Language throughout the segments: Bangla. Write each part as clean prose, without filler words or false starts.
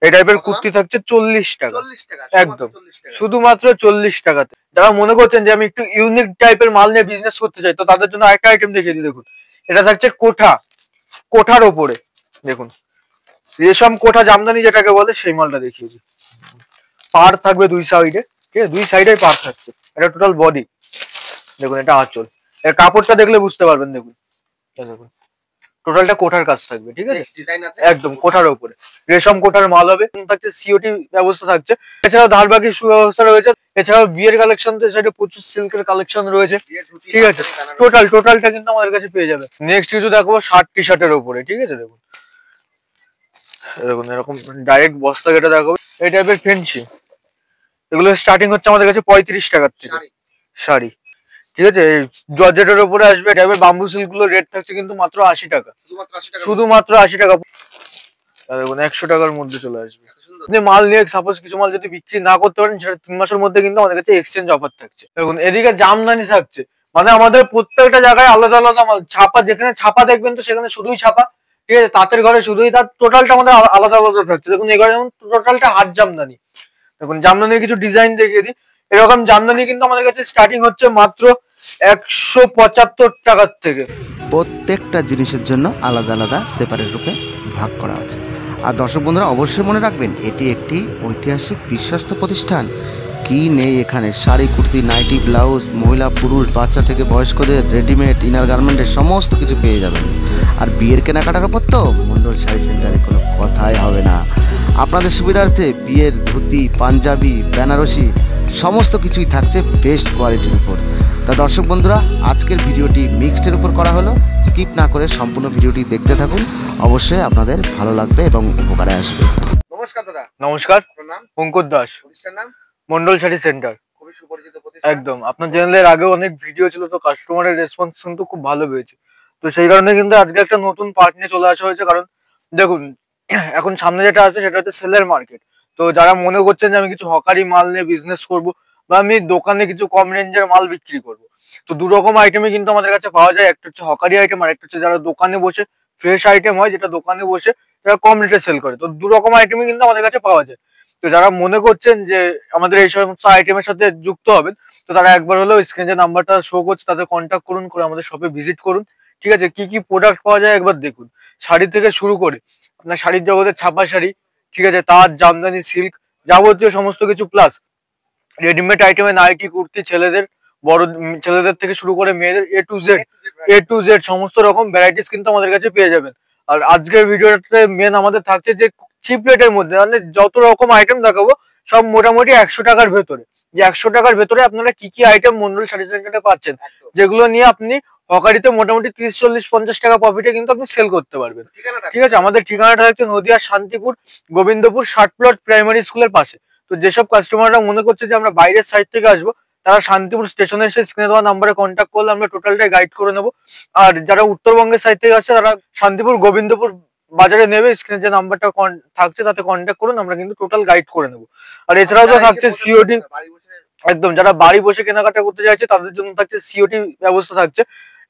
এই টাইপের কুর্তি থাকছে 40 টাকা, একদম শুধুমাত্র 40 টাকাতে। যারা মনে করছেন যে আমি একটু ইউনিক টাইপের মাল নিয়ে বিজনেস করতে চাই, তো তাদের জন্য একটা আইটেম দেখিয়ে দিই। দেখুন, এটা থাকছে কোঠার ওপরে। দেখুন, রেশম কোঠা জামদানি যেটাকে বলে, সেই মালটা দেখিয়ে দিই। পার থাকবে দুই সাইডে, ঠিক আছে, দুই সাইডে পার থাকছে। এটা টোটাল বডি। দেখুন, এটা আঁচল। এর কাপড়টা দেখলে বুঝতে পারবেন। দেখুন, দেখুন টোটালটা কোঠার কাজ থাকবে, ঠিক আছে, একদম কোঠার উপরে রেশম কোঠার মাল হবে। থাকছে সিওটি ব্যবস্থা থাকছে। এছাড়াও ধারবাকি সুব্যবস্থা রয়েছে। এছাড়াও বিয়ের কালেকশন তো সাইডে প্রচুর সিল্কের কালেকশন রয়েছে, ঠিক আছে। টোটালটা কিন্তু আমাদের কাছে পেয়ে যাবে। নেক্সট কিছু দেখবো শার্ট টি শার্টের উপরে, ঠিক আছে। দেখুন, দেখুন এরকম ডাইরেক্ট বস্তা কেটে দেখো, এই টাইপের ফেন্সি। এগুলো স্টার্টিং হচ্ছে আমাদের কাছে 35 টাকার থেকে শাড়ি, ঠিক আছে। জর্জেটের উপরে আসবে। টাইপের বাম্বু সিল্ক গুলো রেট থাকছে কিন্তু মাত্র 80 টাকা, শুধুমাত্র 80 টাকা। দেখুন 100 টাকার মধ্যে চলে আসবে। আপনি মাল নিয়ে সাপোজ কিছু মাল যদি বিক্রি না করতে পারেন, সেটা 3 মাসের মধ্যে কিন্তু আমাদের কাছে এক্সচেঞ্জ অফার থাকছে। দেখুন, এদিকে জামদানি থাকছে। মানে আমাদের প্রত্যেকটা জায়গায় আলাদা আলাদা মাল ছাপা, যেখানে ছাপা দেখবেন তো সেখানে শুধুই ছাপা, ঠিক আছে। তাঁতের ঘরে শুধুই তাঁত, টোটালটা আমাদের আলাদা আলাদা থাকছে। দেখুন, এই ঘরে যেমন টোটালটা হাত জামদানি। দেখুন, জামদানির কিছু ডিজাইন দেখিয়ে দিই। এরকম জামদানি কিন্তু আমাদের কাছে স্টার্টিং হচ্ছে মাত্র 175 টাকার থেকে। প্রত্যেকটা জিনিসের জন্য আলাদা আলাদা সেপারেট রূপে ভাগ করা আছে। আর দর্শক বন্ধুরা অবশ্যই মনে রাখবেন, এটি একটি ঐতিহাসিক বিশ্বস্ত প্রতিষ্ঠান। কি নেই এখানে? শাড়ি, কুর্তি, নাইটি, ব্লাউজ, মহিলা পুরুষ বাচ্চা থেকে বয়স্কদের রেডিমেড ইনার গার্মেন্টের সমস্ত কিছু পেয়ে যাবেন। আর বিয়ের কেনাকাটার উপর তো মণ্ডল শাড়ি সেন্টারে কোনো কথাই হবে না। আপনাদের সুবিধার্থে বিয়ের ধুতি, পাঞ্জাবি, বেনারসি সমস্ত কিছুই থাকছে বেস্ট কোয়ালিটির উপর। তা দর্শক বন্ধুরা, আজকের ভিডিওটি মিক্সডের উপর করা হলো। স্কিপ না করে সম্পূর্ণ ভিডিওটি দেখতে থাকুন, অবশ্যই আপনাদের ভালো লাগবে এবং উপকারে আসবে। নমস্কার দাদা। নমস্কার, নাম? অঙ্কুর দাস। প্রতিষ্ঠানের নাম? মন্ডল শাড়ি সেন্টার। খুবই সুপরিচিত প্রতিষ্ঠান। একদম, আপনার চ্যানেলের আগে অনেক ভিডিও ছিল, তো কাস্টমারের রেসপন্স কিন্তু খুব ভালো পেয়েছে। তো সেই কারণে কিন্তু আজকে একটা নতুন পার্ট নিয়ে চলে আসা হয়েছে। কারণ দেখুন, এখন সামনে যেটা আছে সেটা হচ্ছে সেলের মার্কেট। তো যারা মনে করছেন যে আমি কিছু হকারি মাল নিয়ে বিজনেস করব, বা আমি দোকানে কিছু কম রেঞ্জের মাল বিক্রি করব, তো দু রকম আইটেমই কিন্তু আমাদের কাছে পাওয়া যায়। একটা হচ্ছে হকারি আইটেম, আর একটা হচ্ছে যারা দোকানে বসে ফ্রেশ আইটেম হয়, যেটা দোকানে বসে যারা কম রেটে সেল করে। তো দু রকম আইটেমই কিন্তু আমাদের কাছে পাওয়া যায়। তো যারা মনে করছেন যে আমাদের এই সমস্ত আইটেমের সাথে যুক্ত হবেন, তো তারা একবার হলেও স্ক্রিনে যে নাম্বারটা শো করছে তাতে কন্ট্যাক্ট করুন, করে আমাদের শপে ভিজিট করুন, ঠিক আছে। কি কি প্রোডাক্ট পাওয়া যায় একবার দেখুন। শাড়ি থেকে শুরু করে আপনার শাড়ির জগতের ছাপা শাড়ি, ঠিক আছে, তাঁত, জামদানি, সিল্ক, যাবতীয় সমস্ত কিছু, প্লাস রেডিমেড আইটেমে নাইটি, কুর্তি, ছেলেদের, বড় ছেলেদের থেকে শুরু করে মেয়েদের এ টু জেড সমস্ত রকম ভ্যারাইটিস কিন্তু আমাদের কাছে পেয়ে যাবেন। আর আজকের ভিডিওতে মেন আমাদের থাকছে যে চিপ রেটের মধ্যে, মানে যত রকম আইটেম দেখাবো সব মোটামুটি 100 টাকার ভেতরে। যে 100 টাকার ভেতরে আপনারা কি কি আইটেম মন্ডল শাড়ি সেন্টারে পাচ্ছেন, যেগুলো নিয়ে আপনি হকারিতে মোটামুটি 30, 40, 50 টাকা প্রফিটে কিন্তু আপনি সেল করতে পারবেন, ঠিক আছে। আমাদের ঠিকানাটা হচ্ছে নদিয়া শান্তিপুর গোবিন্দপুর 60 প্লট প্রাইমারি স্কুলের পাশে। তো যেসব কাস্টমাররা মনে করছে যে আমরা বাইরের সাইড থেকে আসবো, তারা শান্তিপুর স্টেশনে এসে স্ক্রিনে দেওয়া নাম্বারে কন্ট্যাক্ট করলে আমরা টোটালটাই গাইড করে নেবো। আর যারা উত্তরবঙ্গের সাইড থেকে আসছে, তারা শান্তিপুর গোবিন্দপুর বাজারে নেবে, স্ক্রিনে যে নাম্বারটা থাকছে তাতে কন্ট্যাক্ট করুন, আমরা কিন্তু টোটাল গাইড করে নেবো। আর এছাড়াও তো থাকছে সিওডি। একদম, যারা বাড়ি বসে কেনাকাটা করতে চাইছে তাদের জন্য থাকছে সিওটি ব্যবস্থা থাকছে।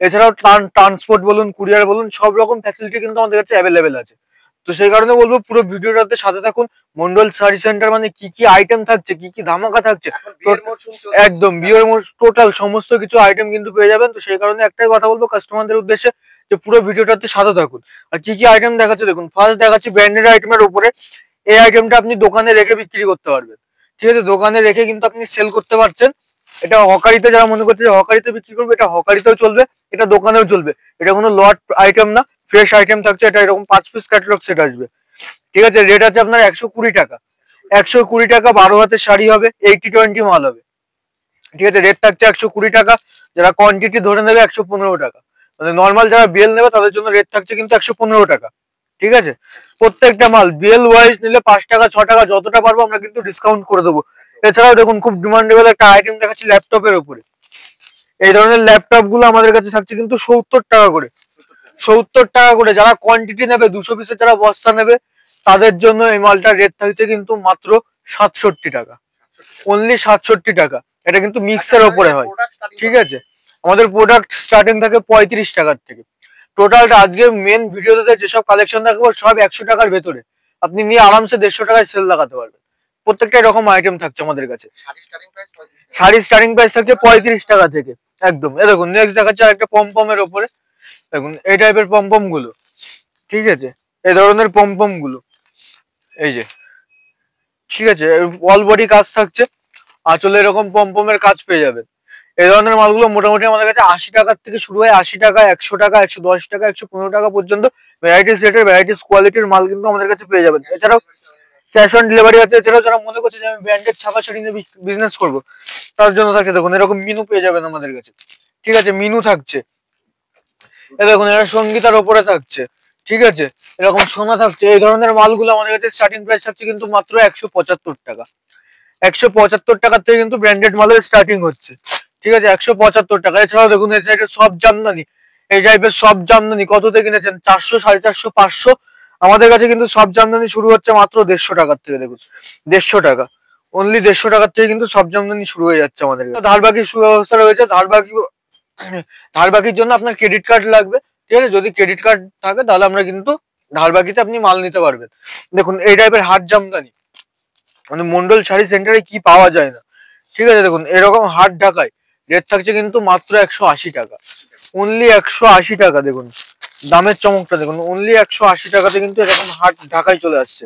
এছাড়াও ট্রান্সপোর্ট বলুন, কুরিয়ার বলুন, সব রকম ফ্যাসিলিটি কিন্তু আমাদের কাছে অ্যাভেলেবেল আছে। তো সেই কারণে বলবো পুরো ভিডিওটাতে সাথে থাকুন। মন্ডল শাড়ি সেন্টার মানে কি কি আইটেম থাকছে, কি কি ধামাকা থাকছে, একদম বিয়ের টোটাল সমস্ত কিছু আইটেম কিন্তু পেয়ে যাবেন। তো সেই কারণে একটাই কথা বলবো কাস্টমারদের উদ্দেশ্যে, যে পুরো ভিডিওটাতে সাথে থাকুন। আর কি কি আইটেম দেখাচ্ছে দেখুন। ফার্স্ট দেখাচ্ছি ব্র্যান্ডেড আইটেমের উপরে। এই আইটেমটা আপনি দোকানে রেখে বিক্রি করতে পারবেন, ঠিক আছে। দোকানে রেখে কিন্তু আপনি সেল করতে পারছেন। এটা হকারিতে যারা মনে করছে যে হকারিতে বিক্রি করবে, এটা হকারিতেও চলবে, এটা দোকানেও চলবে। এটা কোনো লট আইটেম না, ফ্রেশ আইটেম থাকছে। এটা এরকম 5 পিস ক্যাটালগ সেট আসবে, ঠিক আছে। রেট আছে আপনার 120 টাকা। 120 টাকা 12 হাতের শাড়ি হবে, 80-20 মাল হবে, ঠিক আছে। রেট থাকছে 120 টাকা। যারা কোয়ান্টিটি ধরে নেবে 115 টাকা। মানে নর্মাল যারা বিএল নেবে তাদের জন্য রেট থাকছে কিন্তু 115 টাকা, ঠিক আছে। প্রত্যেকটা মাল বিএল ওয়াইজ নিলে 5 টাকা 6 টাকা যতটা পারবো আমরা কিন্তু ডিসকাউন্ট করে দেবো। এছাড়াও দেখুন খুব ডিমান্ডেবল একটা আইটেম দেখাচ্ছি ল্যাপটপের উপরে। এই ধরনের ল্যাপটপ গুলো আমাদের কাছে থাকছে কিন্তু 70 টাকা করে। 70 টাকা করে। যারা কোয়ান্টিটি নেবে 200 পিসের যারা বস্তা নেবে তাদের জন্য এই মালটার রেট থাকছে কিন্তু মাত্র 67 টাকা, অনলি 67 টাকা। এটা কিন্তু মিক্সের ওপরে হয়, ঠিক আছে। আমাদের প্রোডাক্ট স্টার্টিং থাকে 35 টাকার থেকে। টোটালটা আজকে মেন ভিডিওতে যেসব কালেকশন দেখাবো সব 100 টাকার ভেতরে। আপনি নিয়ে আরামসে 150 টাকায় সেল লাগাতে পারবেন। প্রত্যেকটা এরকম আইটেম থাকছে আমাদের কাছে। শাড়ির স্টার্টিং প্রাইস থাকছে 35 টাকা থেকে। একদম এ দেখুন নেক্সট দেখাচ্ছে আরেকটা পমপমের ওপরে। দেখুন এই টাইপের পমপম গুলো, ঠিক আছে, এই ধরনের পমপম গুলো, এই যে, ঠিক আছে, অল বডি কাজ থাকছে, আঁচলে এরকম পমপমের কাজ পেয়ে যাবেন। এই ধরনের মালগুলো মোটামুটি আমাদের কাছে 80 টাকার থেকে শুরু হয়। 80 টাকা, 100 টাকা, 110 টাকা, 115 টাকা পর্যন্ত ভ্যারাইটিস রেটের ভ্যারাইটিস কোয়ালিটির মাল কিন্তু আমাদের কাছে পেয়ে যাবেন। এছাড়াও ক্যাশ অন ডেলিভারি আছে। এছাড়াও যারা মনে করছে যে আমি ব্র্যান্ডেড ছাপা শাড়ি নিয়ে বিজনেস করবো, তার জন্য থাকছে দেখুন এরকম মিনু পেয়ে যাবেন আমাদের কাছে, ঠিক আছে, মিনু থাকছে। এ দেখুন এরা সঙ্গীতার ওপরে থাকছে, ঠিক আছে, এরকম সোনা থাকছে। এই ধরনের মালগুলো আমাদের কাছে স্টার্টিং প্রাইস থাকছে কিন্তু মাত্র 175 টাকা। 175 টাকার থেকে কিন্তু ব্র্যান্ডেড মালের স্টার্টিং হচ্ছে, ঠিক আছে, 175 টাকা। এছাড়াও দেখুন এই সাইডে সব জামদানি, এই টাইপের সব জামদানি কততে কিনেছেন? 400, 450, 500। আমাদের কাছে কিন্তু সব জামদানি শুরু হচ্ছে মাত্র 150 টাকার থেকে। দেখুন 150 টাকা, অনলি 150 টাকার থেকে কিন্তু সব জামদানি শুরু হয়ে যাচ্ছে আমাদের কাছে। ধার বাকির সুব্যবস্থা রয়েছে। ধার বাকির জন্য আপনার ক্রেডিট কার্ড লাগবে, ঠিক আছে, যদি ক্রেডিট কার্ড থাকে তাহলে আমরা কিন্তু ধার বাকিতে আপনি মাল নিতে পারবেন। দেখুন এই টাইপের হাট জামদানি মানে মন্ডল শাড়ি সেন্টারে কি পাওয়া যায় না, ঠিক আছে। দেখুন এরকম হাট ঢাকায় রেট থাকছে কিন্তু মাত্র 180 টাকা, অনলি 180 টাকা। দেখুন দামের চমকটা দেখুন, অনলি 180 টাকাতে কিন্তু এরকম হাট ঢাকায় চলে আসছে,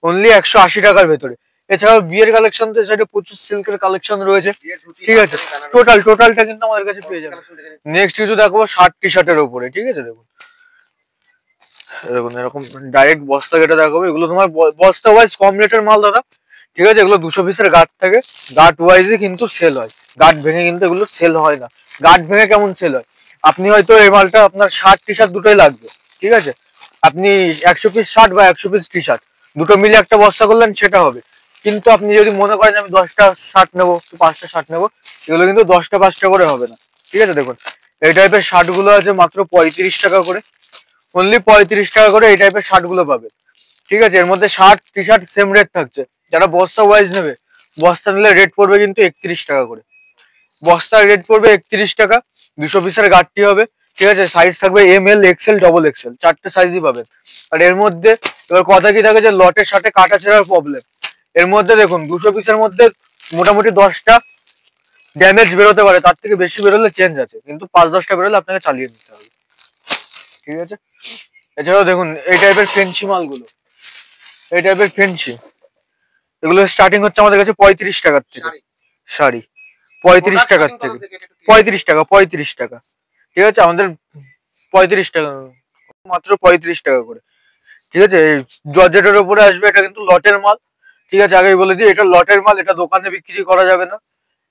অনলি 180 টাকার ভেতরে। এছাড়াও বিয়ের কালেকশন তো সাইডে প্রচুর সিল্কের কালেকশন রয়েছে, ঠিক আছে, টোটালটা কিন্তু আমাদের কাছে পেয়ে যাবে। নেক্সট কিছু দেখবো শার্ট টি শার্টের উপরে, ঠিক আছে। দেখুন দেখুন এরকম ডাইরেক্ট বস্তা কেটে দেখাবো। এগুলো তোমার বস্তা ওয়াইজ কম রেটের মাল দাদা, ঠিক আছে। এগুলো 200 পিসের গার্ড থাকে, গার্ড ওয়াইজে কিন্তু সেল হয়, গার্ড ভেঙে কিন্তু এগুলো সেল হয় না। গার্ড ভেঙে কেমন সেল হয়? আপনি হয়তো এই মালটা আপনার শার্ট টি শার্ট দুটোই লাগবে, ঠিক আছে, আপনি 100 পিস শার্ট বা 100 পিস টি শার্ট দুটো মিলে একটা বস্তা করলেন, সেটা হবে। কিন্তু আপনি যদি মনে করেন আমি 10টা শার্ট নেবো, 5টা শার্ট নেবো, এগুলো কিন্তু 10টা 5টা করে হবে না, ঠিক আছে। দেখুন এই টাইপের শার্ট গুলো আছে মাত্র 35 টাকা করে, অনলি 35 টাকা করে এই টাইপের শার্ট গুলো পাবেন, ঠিক আছে। এর মধ্যে shirt T shirt same rate থাকছে। যারা বস্তা ওয়াইজ নেবে, বস্তা নিলে রেট পড়বে কিন্তু 31 টাকা করে। বস্তার রেট পড়বে 31 টাকা। 200 পিসের গাড়টি হবে, ঠিক আছে। সাইজ থাকবে ML, XL, ডবল XL, 4টে সাইজই পাবেন। আর এর মধ্যে এবার কথা কি থাকে যে লটের সাথে কাটা ছেঁড়ার প্রবলেম। এর মধ্যে দেখুন 200 পিসের মধ্যে মোটামুটি 10টা ড্যামেজ বেরোতে পারে, তার থেকে বেশি বেরোলে চেঞ্জ আছে, কিন্তু 5-10টা বেরোলে আপনাকে চালিয়ে নিতে হবে, ঠিক আছে। এছাড়াও দেখুন এই টাইপের ফেন্সি মালগুলো, এই টাইপের ফেন্সি, এগুলো স্টার্টিং হচ্ছে আমাদের কাছে 35 টাকার থেকে। শাড়ি 35 টাকার থেকে, 35 টাকা, 35 টাকা, ঠিক আছে। আমাদের 35 টাকা, মাত্র 35 টাকা করে, ঠিক আছে। জর্জেটের উপরে আসবে, এটা কিন্তু লটের মাল, ঠিক আছে। আগেই বলে দিই এটা লটের মাল, এটা দোকানে বিক্রি করা যাবে না।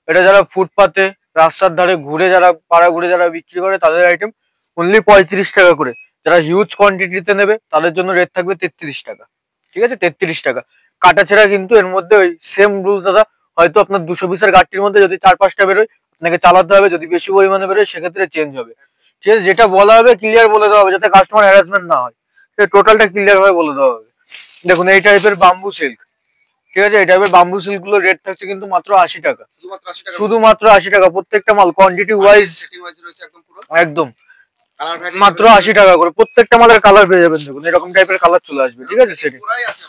এটা যারা ফুটপাতে রাস্তার ধারে ঘুরে, যারা পাড়া ঘুরে যারা বিক্রি করে তাদের আইটেম, অনলি 35 টাকা করে। যারা হিউজ কোয়ান্টিটিতে নেবে তাদের জন্য রেট থাকবে 33 টাকা, ঠিক আছে, 33 টাকা। কাটা ছেঁড়া কিন্তু এর মধ্যে ওই সেম রুল দাদা। হয়তো আপনার 200 পিসের গাড়ির মধ্যে যদি 4-5টা বেরোয় আপনাকে চালাতে হবে, যদি বেশি পরিমাণে বেরোয় সেক্ষেত্রে চেঞ্জ হবে, ঠিক আছে। যেটা বলা হবে ক্লিয়ার বলে দেওয়া হবে, যাতে কাস্টমার হ্যারাসমেন্ট না হয়, টোটালটা ক্লিয়ার ভাবে বলে দেওয়া হবে। দেখুন এই টাইপের বাম্বু সিল্ক, ঠিক আছে, এই টাইপের বাম্বু সিল্ক গুলো রেট থাকছে কিন্তু মাত্র 80 টাকা, শুধুমাত্র 80 টাকা। প্রত্যেকটা মাল কোয়ান্টিটি ওয়াইজ একদম মাত্র 80 টাকা করে। প্রত্যেকটা মালের কালার পেয়ে যাবেন। দেখুন এরকম টাইপের কালার চলে আসবে, ঠিক আছে, সেটিং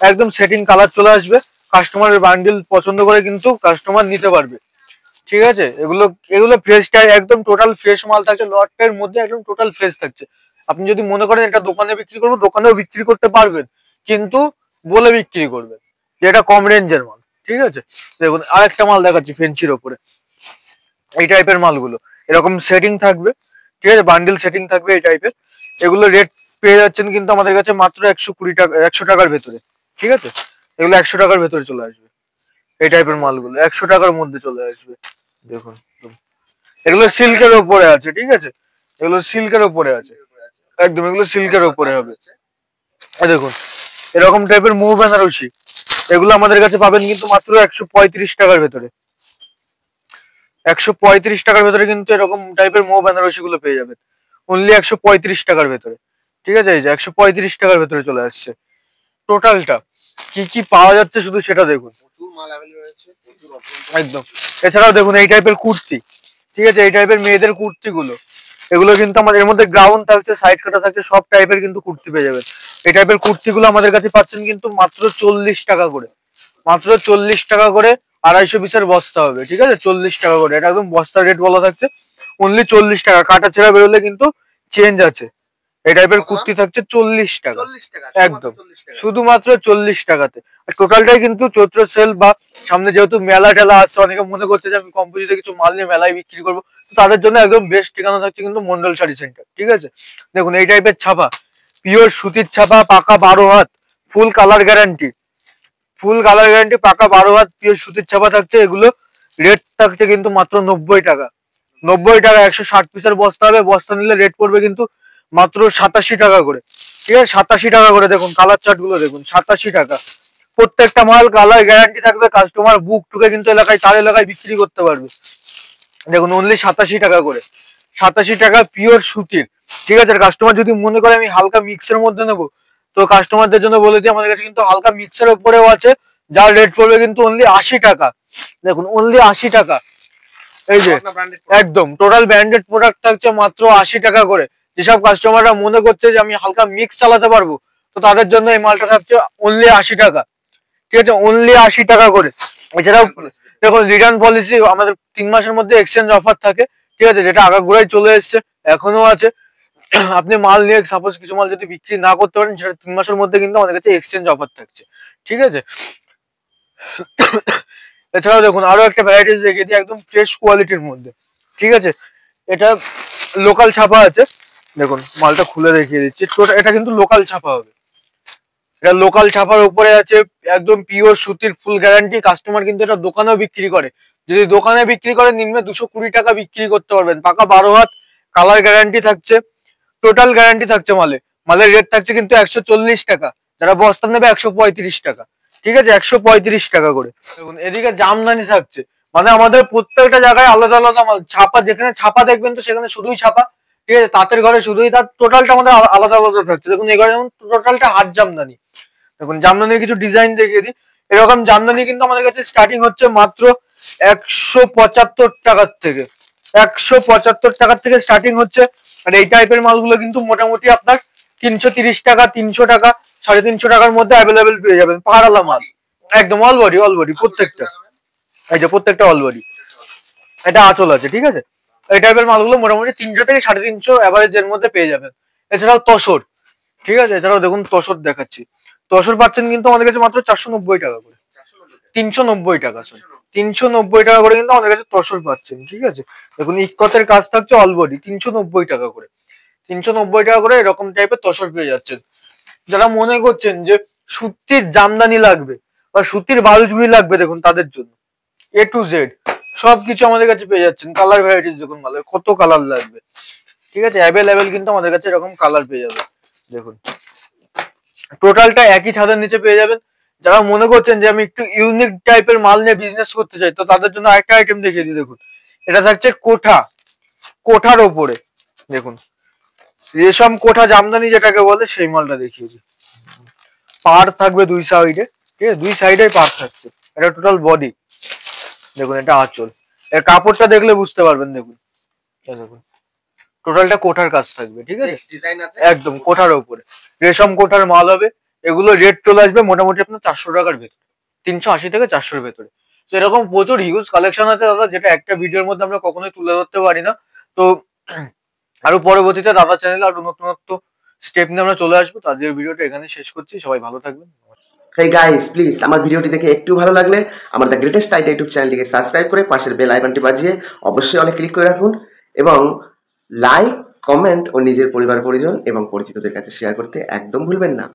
একদম সেটিং কালার চলে আসবে। কাস্টমারের বান্ডিল পছন্দ করে কিন্তু কাস্টমার নিতে পারবে, ঠিক আছে। এগুলো এগুলো ফ্রেশটা একদম টোটাল ফ্রেশ মাল থাকছে, লটের মধ্যে একদম টোটাল ফ্রেশ থাকছে। আপনি যদি মনে করেন এটা দোকানে বিক্রি করবো, দোকানেও বিক্রি করতে পারবেন, কিন্তু বলে বিক্রি করবেন যে এটা কম রেঞ্জের মাল, ঠিক আছে। দেখুন আরেকটা মাল দেখাচ্ছি ফেন্সির ওপরে, এই টাইপের মালগুলো এরকম সেটিং থাকবে, ঠিক আছে, বান্ডিল সেটিং থাকবে এই টাইপের। এগুলো রেট পেয়ে যাচ্ছেন কিন্তু আমাদের কাছে মাত্র 120 টাকা, 100 টাকার ভেতরে, ঠিক আছে। এগুলো 100 টাকার ভেতরে চলে আসবে। এই টাইপের মালগুলো 100 টাকার মধ্যে চলে আসবে। দেখুন এগুলো সিল্কের ওপরে আছে, ঠিক আছে, এগুলো সিল্কের ওপরে আছে একদম, এগুলো সিল্কের ওপরে হবে। দেখুন এরকম টাইপের মৌ বেনারসি, এগুলো আমাদের কাছে পাবেন কিন্তু মাত্র 135 টাকার ভেতরে। 135 টাকার ভেতরে কিন্তু এরকম টাইপের মৌ বেনারসি গুলো পেয়ে যাবেন, অনলি 135 টাকার ভেতরে, ঠিক আছে। এই যে 135 টাকার ভেতরে চলে আসছে। টোটালটা কি কি পাওয়া যাচ্ছে শুধু সেটা দেখুন, একদম। এছাড়াও দেখুন এই টাইপের কুর্তি, ঠিক আছে, এই টাইপের মেয়েদের কুর্তি গুলো, এগুলো কিন্তু আমাদের এর মধ্যে গ্রাউন্ড থাকছে, সাইড কাটা থাকছে, সব টাইপের কিন্তু কুর্তি পেয়ে যাবেন। এই টাইপের কুর্তিগুলো আমাদের কাছে পাচ্ছেন কিন্তু মাত্র 40 টাকা করে, মাত্র 40 টাকা করে। 250 পিসের বস্তা হবে, ঠিক আছে, 40 টাকা করে। এটা একদম বস্তার রেট বলা থাকছে, অনলি 40 টাকা। কাটা ছেঁড়া বেরোলে কিন্তু চেঞ্জ আছে। এই টাইপের কুর্তি থাকছে 40 টাকা, একদম শুধুমাত্র 40 টাকাতে। আর টোটালটাই কিন্তু চৈত্র সেল বা সামনে যেহেতু মেলা টেলা আসছে, অনেকে মনে করছে যে আমি কম্পোজিটে কিছু মাল নিয়ে মেলায় বিক্রি করবো, তাদের জন্য একদম বেস্ট ঠিকানা থাকছে কিন্তু মন্ডল শাড়ি সেন্টার, ঠিক আছে। দেখুন এই টাইপের ছাপা, পিওর সুতির ছাপা, পাকা 12 হাত, full colour guarantee, full colour guarantee, পাকা 12 হাত পিওর সুতির ছাপা থাকছে। এগুলো রেট থাকছে কিন্তু মাত্র 90 টাকা, 90 টাকা। 160 পিসের বস্তা হবে, বস্তা নিলে রেট পড়বে কিন্তু মাত্র 87 টাকা করে, ঠিক আছে, 87 টাকা করে। দেখুন কালার চার্ট গুলো দেখুন, 87 টাকা। প্রত্যেকটা মাল কালার গ্যারান্টি থাকবে, কাস্টমার বুক টুকে কিন্তু এলাকায়, তার এলাকায় বিক্রি করতে পারবে। দেখুন অনলি 87 টাকা করে, 87 টাকা পিওর সুতির, ঠিক আছে। কাস্টমার যদি মনে করে আমি হালকা মিক্সের মধ্যে নেবো, তো কাস্টমারদের জন্য বলে দিই আমাদের কাছে কিন্তু হালকা মিক্সের উপরেও আছে, যার রেট পড়বে কিন্তু অনলি 80 টাকা। দেখুন অনলি 80 টাকা, এই যে একদম টোটাল ব্র্যান্ডেড প্রোডাক্ট থাকছে মাত্র 80 টাকা করে। যেসব কাস্টমাররা মনে করছে যে আমি হালকা মিক্স চালাতে পারবো, তো তাদের জন্য এই মালটা থাকছে অনলি 80 টাকা, ঠিক আছে, অনলি 80 টাকা করে। এছাড়াও দেখুন রিটার্ন পলিসি আমাদের 3 মাসের মধ্যে এক্সচেঞ্জ অফার থাকে, ঠিক আছে, যেটা আগাগোড়াই চলে এসছে, এখনো আছে। আপনি মাল নিয়ে সাপোজ কিছু মাল যদি বিক্রি না করতে পারেন, সেটা 3 মাসের মধ্যে কিন্তু আমাদের কাছে এক্সচেঞ্জ অফার থাকছে, ঠিক আছে। এছাড়াও দেখুন আরো একটা ভ্যারাইটিস দেখিয়ে দিই, একদম ফ্রেশ কোয়ালিটির মধ্যে, ঠিক আছে। এটা লোকাল ছাপা আছে, দেখুন মালটা খুলে দেখিয়ে দিচ্ছি। এটা কিন্তু লোকাল ছাপা হবে, এটা লোকাল ছাপার উপরে আছে, একদম পিওর সুতির, ফুল গ্যারান্টি। কাস্টমার কিন্তু এটা দোকানেও বিক্রি করে, যদি দোকানে বিক্রি করে নিম্নে 220 টাকা বিক্রি করতে পারবেন। পাকা 12 হাত, কালার গ্যারান্টি থাকছে, টোটাল গ্যারান্টি থাকছে। মালের রেট থাকছে কিন্তু 140 টাকা, যারা বস্তা নেবে 135 টাকা, ঠিক আছে, 135 টাকা করে। দেখুন এদিকে জামদানি থাকছে, মানে আমাদের প্রত্যেকটা জায়গায় আলাদা আলাদা মাল। ছাপা যেখানে ছাপা দেখবেন তো সেখানে শুধুই ছাপা, ঠিক আছে, তাঁতের ঘরে শুধুই তার, টোটালটা আমাদের আলাদা আলাদা থাকছে। দেখুন এখানে যেমন টোটালটা হাত জামদানি। দেখুন জামদানির কিছু ডিজাইন দেখিয়ে দিই। এরকম জামদানি কিন্তু আমাদের কাছে স্টার্টিং হচ্ছে মাত্র 175 টাকার থেকে, 175 টাকার থেকে স্টার্টিং হচ্ছে। আর এই টাইপের মালগুলো কিন্তু মোটামুটি আপনার 330 টাকা, 300 টাকা, 350 টাকার মধ্যে অ্যাভেলেবেল পেয়ে যাবেন। পাহাড়ালা মাল, একদম অল বডি প্রত্যেকটা, এই যে প্রত্যেকটা অল বডি। এটা আঁচল আছে, ঠিক আছে। এই টাইপের মালগুলো মোটামুটি 300 থেকে 350 অ্যাভারেজের মধ্যে পেয়ে যাবেন। এছাড়াও তসর, ঠিক আছে, এছাড়াও দেখুন তসর দেখাচ্ছি। তসর পাচ্ছেন কিন্তু আমাদের কাছে মাত্র 490 টাকা করে, 390 টাকা, 390 টাকা করে কিন্তু আমাদের কাছে তসর পাচ্ছেন, ঠিক আছে। দেখুন ইক্কতের কাজ থাকছে অল বডি, 390 টাকা করে, 390 টাকা করে এরকম টাইপের তসর পেয়ে যাচ্ছেন। যারা মনে করছেন যে সুতির জামদানি লাগবে বা সুতির বালুচুড়ি লাগবে, দেখুন তাদের জন্য A to Z সবকিছু আমাদের কাছে পেয়ে যাচ্ছেন। কালার ভ্যারাইটিস দেখুন মালের কত কালার লাগবে, ঠিক আছে, অ্যাভেলেবেল কিন্তু আমাদের কাছে এরকম কালার পেয়ে যাবে। দেখুন টোটালটা একই ছাদের নিচে পেয়ে যাবেন। যারা মনে করছেন যে আমি একটু ইউনিক টাইপের মাল নিয়ে বিজনেস করতে চাই, তো তাদের জন্য আরেকটা আইটেম দেখিয়ে দিই। দেখুন এটা থাকছে কোঠার ওপরে, দেখুন রেশম কোঠা জামদানি যেটাকে বলে, সেই মালটা দেখিয়ে দিই। পার থাকবে 2 সাইডে, ঠিক আছে, 2 সাইডে পার থাকছে। এটা টোটাল বডি, দেখুন এটা আঁচল। এর কাপড়টা দেখলে বুঝতে পারবেন। দেখুন দেখুন টোটালটা কোঠার কাজ থাকবে, ঠিক আছে, একদম কোঠার উপরে রেশম কোঠার মাল হবে। এগুলো রেট চলে আসবে মোটামুটি আপনার 400 টাকার ভেতরে, 380 থেকে 400-র ভেতরে। তো এরকম প্রচুর হিউজ কালেকশন আছে দাদা, যেটা একটা ভিডিওর মধ্যে আমরা কখনোই তুলে ধরতে পারি না। তো আরো পরবর্তীতে দাদা চ্যানেলে আরো নতুনত্ব স্টেপ নিয়ে আমরা চলে আসবো। তো আজকের ভিডিওটা এখানে শেষ করছি, সবাই ভালো থাকবেন। হেই গাইস, প্লিজ আমার ভিডিওটি দেখে একটু ভালো লাগলে আমার দ্য গ্রেটেস্ট আইডিয়া ইউটিউব চ্যানেলটিকে সাবস্ক্রাইব করে পাশের বেল আইকনটি বাজিয়ে অবশ্যই অলে ক্লিক করে রাখুন, এবং লাইক, কমেন্ট ও নিজের পরিবার পরিজন এবং পরিচিতদের কাছে শেয়ার করতে একদম ভুলবেন না।